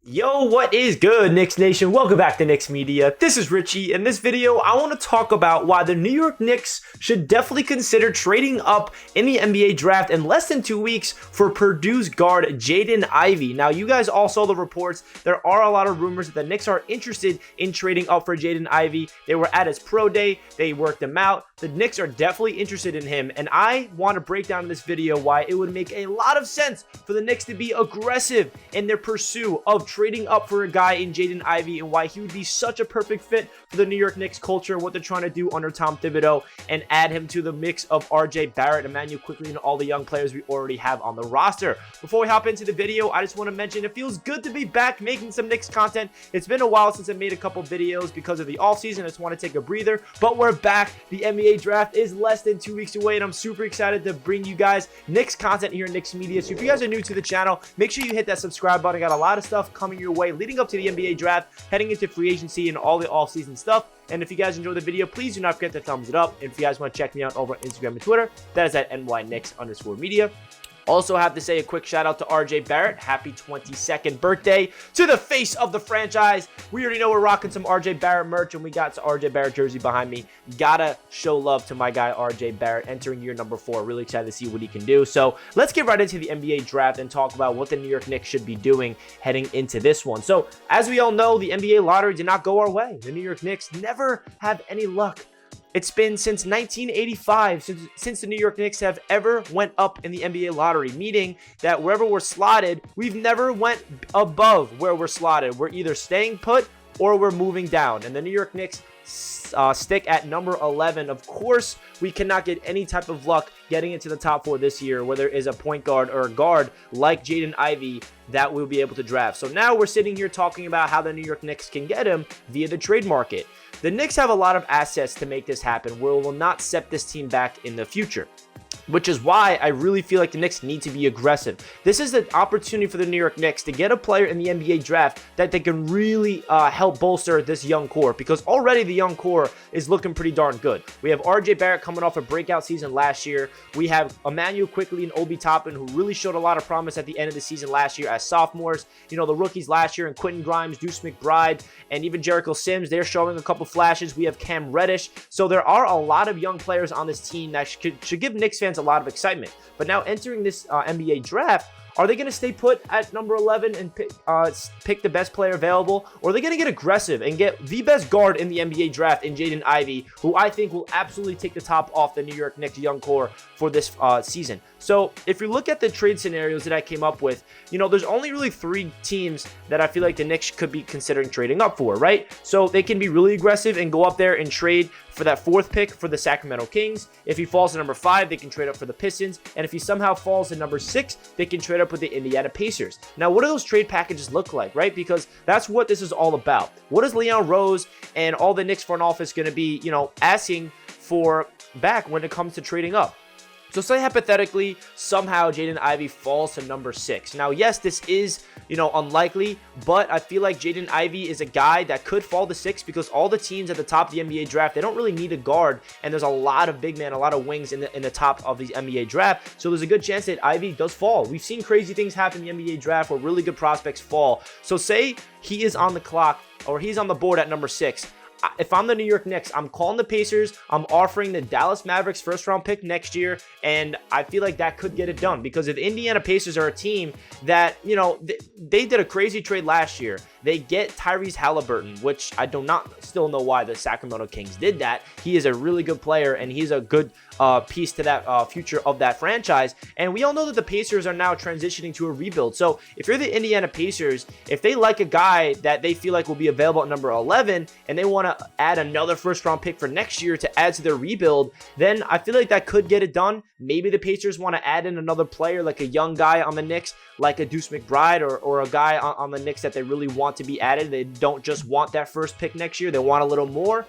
Yo, what is good, Knicks Nation? Welcome back to Knicks Media. This is Richie. In this video, I want to talk about why the New York Knicks should definitely consider trading up in the NBA draft in less than 2 weeks for Purdue's guard, Jaden Ivey. Now, you guys all saw the reports. There are a lot of rumors that the Knicks are interested in trading up for Jaden Ivey. They were at his pro day. They worked him out. The Knicks are definitely interested in him, and I want to break down in this video why it would make a lot of sense for the Knicks to be aggressive in their pursuit of trading up for a guy in Jaden Ivey and why he would be such a perfect fit for the New York Knicks culture, what they're trying to do under Tom Thibodeau, and add him to the mix of RJ Barrett, Emmanuel Quickly, and all the young players we already have on the roster. Before we hop into the video, I just want to mention it feels good to be back making some Knicks content. It's been a while since I made a couple videos because of the offseason. I just want to take a breather, but we're back. The NBA draft is less than 2 weeks away, and I'm super excited to bring you guys Knicks content here in Knicks Media. So if you guys are new to the channel, make sure you hit that subscribe button. I got a lot of stuff coming your way leading up to the NBA draft, heading into free agency, and all the offseason stuff. And if you guys enjoyed the video, please do not forget to thumbs it up. And if you guys want to check me out over on Instagram and Twitter, that is at nyknicks_media. Also have to say a quick shout out to RJ Barrett. Happy 22nd birthday to the face of the franchise. We already know we're rocking some RJ Barrett merch, and we got the RJ Barrett jersey behind me. Gotta show love to my guy RJ Barrett entering year number 4. Really excited to see what he can do. So let's get right into the NBA draft and talk about what the New York Knicks should be doing heading into this one. So as we all know, the NBA lottery did not go our way. The New York Knicks never have any luck. It's been since 1985 since the New York Knicks have ever went up in the NBA lottery, meaning that wherever we're slotted, we've never went above where we're slotted. We're either staying put or we're moving down. And the New York Knicks stick at number 11. Of course, we cannot get any type of luck getting into the top 4 this year, where there is a point guard or a guard like Jaden Ivey that we'll be able to draft. So now we're sitting here talking about how the New York Knicks can get him via the trade market. The Knicks have a lot of assets to make this happen, where we will not set this team back in the future, which is why I really feel like the Knicks need to be aggressive. This is an opportunity for the New York Knicks to get a player in the NBA draft that they can really help bolster this young core, because already the young core is looking pretty darn good. We have RJ Barrett coming off a breakout season last year. We have Emmanuel Quickly and Obi Toppin, who really showed a lot of promise at the end of the season last year as sophomores. You know, the rookies last year, and Quentin Grimes, Deuce McBride, and even Jericho Sims, they're showing a couple flashes. We have Cam Reddish. So there are a lot of young players on this team that should give Knicks fans a lot of excitement. But now entering this NBA draft, are they going to stay put at number 11 and pick the best player available? Or are they going to get aggressive and get the best guard in the NBA draft in Jaden Ivey, who I think will absolutely take the top off the New York Knicks young core for this season? So if you look at the trade scenarios that I came up with, you know, there's only really 3 teams that I feel like the Knicks could be considering trading up for, right? So they can be really aggressive and go up there and trade for that 4th pick for the Sacramento Kings. If he falls to number 5, they can trade up for the Pistons. And if he somehow falls to number 6, they can trade up with the Indiana Pacers. Now, what do those trade packages look like, right? Because that's what this is all about. What is Leon Rose and all the Knicks front office going to be, you know, asking for back when it comes to trading up? So say hypothetically, somehow Jaden Ivey falls to number 6. Now, yes, this is, you know, unlikely, but I feel like Jaden Ivey is a guy that could fall to 6 because all the teams at the top of the NBA draft, they don't really need a guard, and there's a lot of big men, a lot of wings in the top of the NBA draft. So there's a good chance that Ivey does fall. We've seen crazy things happen in the NBA draft where really good prospects fall. So say he is on the clock, or he's on the board at number 6. If I'm the New York Knicks, I'm calling the Pacers. I'm offering the Dallas Mavericks 1st-round pick next year, and I feel like that could get it done, because if Indiana Pacers are a team that, you know, they did a crazy trade last year. They get Tyrese Halliburton, which I do not still know why the Sacramento Kings did that. He is a really good player, and he's a good piece to that future of that franchise. And we all know that the Pacers are now transitioning to a rebuild. So if you're the Indiana Pacers, if they like a guy that they feel like will be available at number 11, and they want to add another 1st-round pick for next year to add to their rebuild, then I feel like that could get it done. Maybe the Pacers want to add in another player, like a young guy on the Knicks, like a Deuce McBride, or a guy on the Knicks that they really want to be added. They don't just want that 1st pick next year. They want a little more.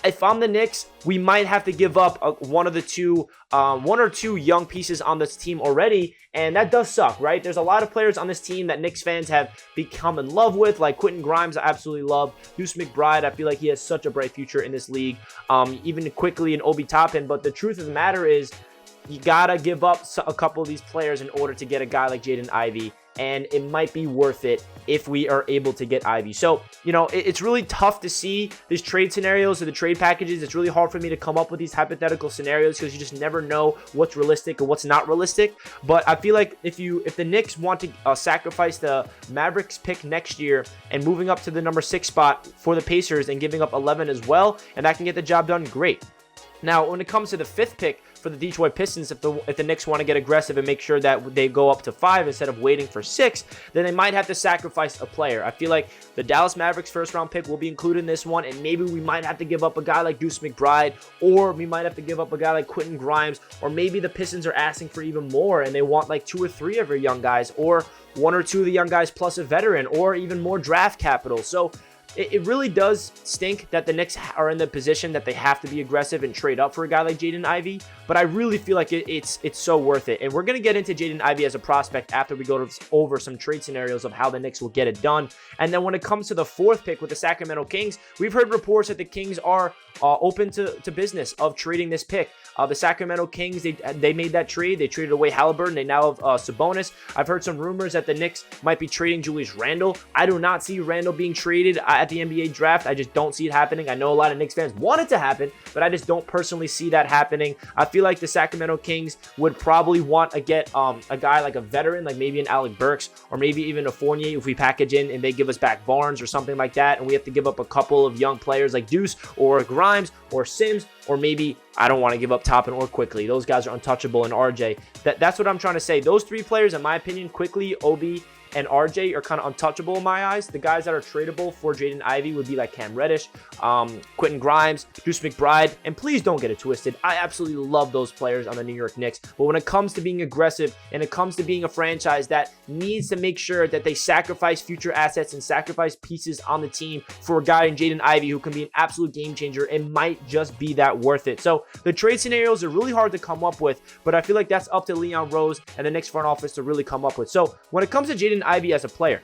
If I'm the Knicks, we might have to give up one or two young pieces on this team already, and that does suck, right? There's a lot of players on this team that Knicks fans have become in love with, like Quentin Grimes, I absolutely love. Deuce McBride, I feel like he has such a bright future in this league. Even Quickly and Obi Toppin, but the truth of the matter is, you gotta give up a couple of these players in order to get a guy like Jaden Ivey and it might be worth it if we are able to get Ivy. So, you know, it's really tough to see these trade scenarios or the trade packages. It's really hard for me to come up with these hypothetical scenarios because you just never know what's realistic and what's not realistic. But I feel like if the Knicks want to sacrifice the Mavericks pick next year and moving up to the number 6 spot for the Pacers and giving up 11 as well, and that can get the job done, great. Now, when it comes to the 5th pick for the Detroit Pistons, if the Knicks want to get aggressive and make sure that they go up to 5 instead of waiting for 6, then they might have to sacrifice a player. I feel like the Dallas Mavericks first-round pick will be included in this one, and maybe we might have to give up a guy like Deuce McBride, or we might have to give up a guy like Quentin Grimes, or maybe the Pistons are asking for even more, and they want like 2 or 3 of their young guys, or 1 or 2 of the young guys plus a veteran, or even more draft capital. So it really does stink that the Knicks are in the position that they have to be aggressive and trade up for a guy like Jaden Ivey, but I really feel like it's so worth it. And we're going to get into Jaden Ivey as a prospect after we go over some trade scenarios of how the Knicks will get it done. And then when it comes to the 4th pick with the Sacramento Kings, we've heard reports that the Kings are open to business of trading this pick. The Sacramento Kings, they made that trade. They traded away Halliburton. They now have Sabonis. I've heard some rumors that the Knicks might be trading Julius Randle. I do not see Randle being traded at the NBA draft. I just don't see it happening. I know a lot of Knicks fans want it to happen, but I just don't personally see that happening. I feel like the Sacramento Kings would probably want to get a guy like a veteran, like maybe an Alec Burks, or maybe even a Fournier if we package in and they give us back Barnes or something like that, and we have to give up a couple of young players like Deuce or Grimes or Sims, or maybe I don't want to give up Toppin or Quickly. Those guys are untouchable, and RJ. That's what I'm trying to say. Those 3 players, in my opinion, Quickly, Obi, and RJ are kind of untouchable in my eyes. The guys that are tradable for Jaden Ivey would be like Cam Reddish, Quentin Grimes, Deuce McBride, and please don't get it twisted. I absolutely love those players on the New York Knicks, but when it comes to being aggressive and it comes to being a franchise that needs to make sure that they sacrifice future assets and sacrifice pieces on the team for a guy in Jaden Ivey who can be an absolute game changer, it might just be that worth it. So the trade scenarios are really hard to come up with, but I feel like that's up to Leon Rose and the Knicks front office to really come up with. So when it comes to Jaden Ivey as a player,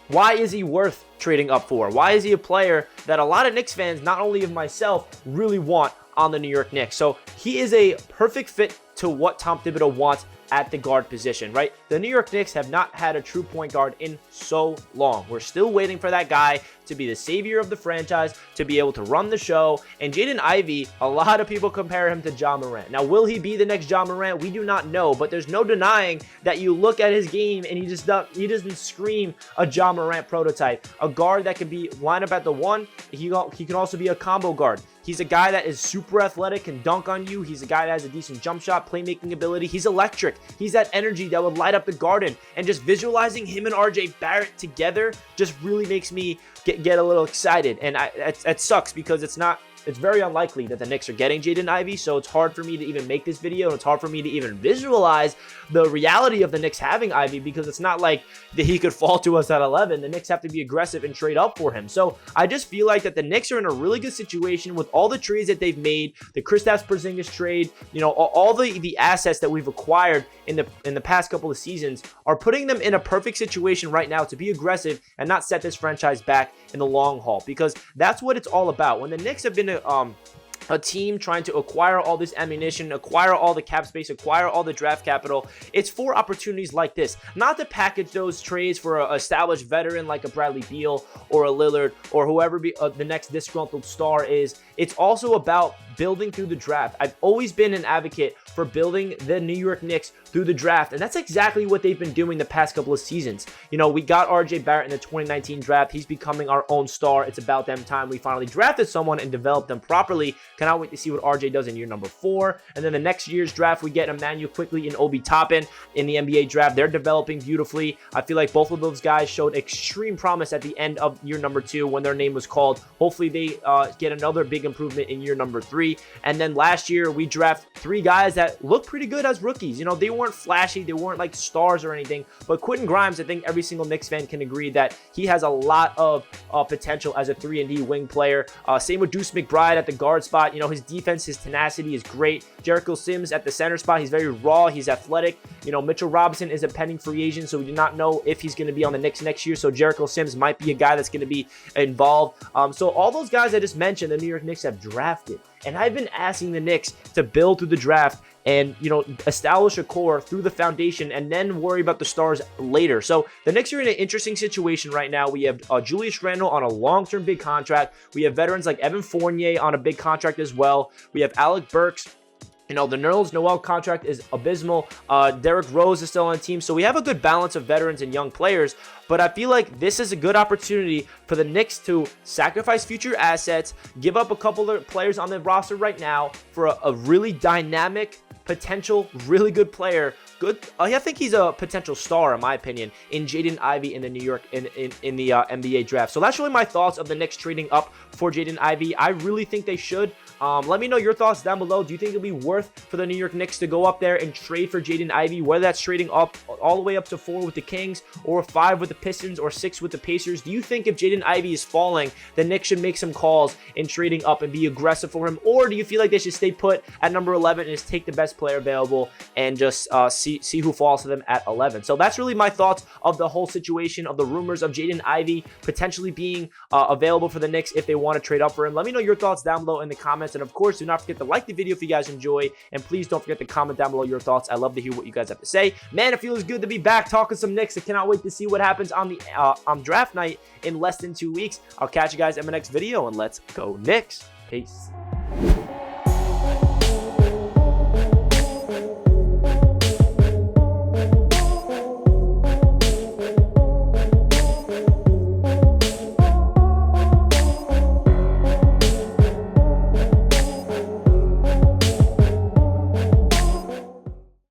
why is he worth trading up for? Why is he a player that a lot of Knicks fans, not only of myself, really want on the New York Knicks? So he is a perfect fit to what Tom Thibodeau wants at the guard position, right? The New York Knicks have not had a true point guard in so long. We're still waiting for that guy to be the savior of the franchise, to be able to run the show. And Jaden Ivey, a lot of people compare him to Ja Morant. Now, will he be the next Ja Morant? We do not know, but there's no denying that you look at his game and he doesn't scream a Ja Morant prototype. A guard that can be line up at the 1. He can also be a combo guard. He's a guy that is super athletic, can dunk on you. He's a guy that has a decent jump shot, playmaking ability. He's electric. He's that energy that would light up the garden. And just visualizing him and RJ Barrett together just really makes me get a little excited. And it sucks because it's very unlikely that the Knicks are getting Jaden Ivey, so it's hard for me to even make this video, and it's hard for me to even visualize the reality of the Knicks having Ivey, because it's not like that he could fall to us at 11. The Knicks have to be aggressive and trade up for him. So I just feel like that the Knicks are in a really good situation with all the trades that they've made, the Kristaps Porzingis trade, you know, all the assets that we've acquired in the past couple of seasons are putting them in a perfect situation right now to be aggressive and not set this franchise back in the long haul, because that's what it's all about. When the Knicks have been a team trying to acquire all this ammunition, acquire all the cap space, acquire all the draft capital, it's for opportunities like this. Not to package those trades for an established veteran like a Bradley Beal or a Lillard or whoever the next disgruntled star is. It's also about building through the draft. I've always been an advocate for building the New York Knicks through the draft, and that's exactly what they've been doing the past couple of seasons. You know, we got RJ Barrett in the 2019 draft. He's becoming our own star. It's about damn time we finally drafted someone and developed them properly. Cannot wait to see what RJ does in year number 4. And then the next year's draft, we get Emmanuel Quickly and Obi Toppin in the NBA draft. They're developing beautifully. I feel like both of those guys showed extreme promise at the end of year number 2 when their name was called. Hopefully they get another big improvement in year number 3. And then last year, we draft 3 guys that looked pretty good as rookies. You know, they weren't flashy. They weren't like stars or anything. But Quentin Grimes, I think every single Knicks fan can agree that he has a lot of potential as a 3-and-D wing player. Same with Deuce McBride at the guard spot. You know, his defense, his tenacity is great. Jericho Sims at the center spot. He's very raw. He's athletic. You know, Mitchell Robinson is a pending free agent, so we do not know if he's going to be on the Knicks next year. So Jericho Sims might be a guy that's going to be involved. So all those guys I just mentioned, the New York Knicks have drafted. And I've been asking the Knicks to build through the draft and, you know, establish a core through the foundation and then worry about the stars later. So the Knicks are in an interesting situation right now. We have Julius Randle on a long-term big contract. We have veterans like Evan Fournier on a big contract as well. We have Alec Burks. You know, the Nerlens Noel contract is abysmal. Derrick Rose is still on the team. So we have a good balance of veterans and young players. But I feel like this is a good opportunity for the Knicks to sacrifice future assets, give up a couple of players on the roster right now for a really dynamic, potential, really good player. I think he's a potential star, in my opinion, in Jaden Ivey in the New York in the NBA draft. So that's really my thoughts of the Knicks trading up for Jaden Ivey. I really think they should. Let me know your thoughts down below. Do you think it'll be worth for the New York Knicks to go up there and trade for Jaden Ivey, whether that's trading up all the way up to 4 with the Kings, or 5 with the Pistons, or 6 with the Pacers? Do you think if Jaden Ivey is falling, the Knicks should make some calls in trading up and be aggressive for him? Or do you feel like they should stay put at number 11 and just take the best player available and just see who falls to them at 11? So that's really my thoughts of the whole situation, of the rumors of Jaden Ivey potentially being available for the Knicks if they want to trade up for him. Let me know your thoughts down below in the comments. And of course, do not forget to like the video if you guys enjoy. And please don't forget to comment down below your thoughts. I love to hear what you guys have to say. Man, it feels good to be back talking some Knicks. I cannot wait to see what happens on the draft night in less than 2 weeks. I'll catch you guys in my next video, and let's go Knicks. Peace.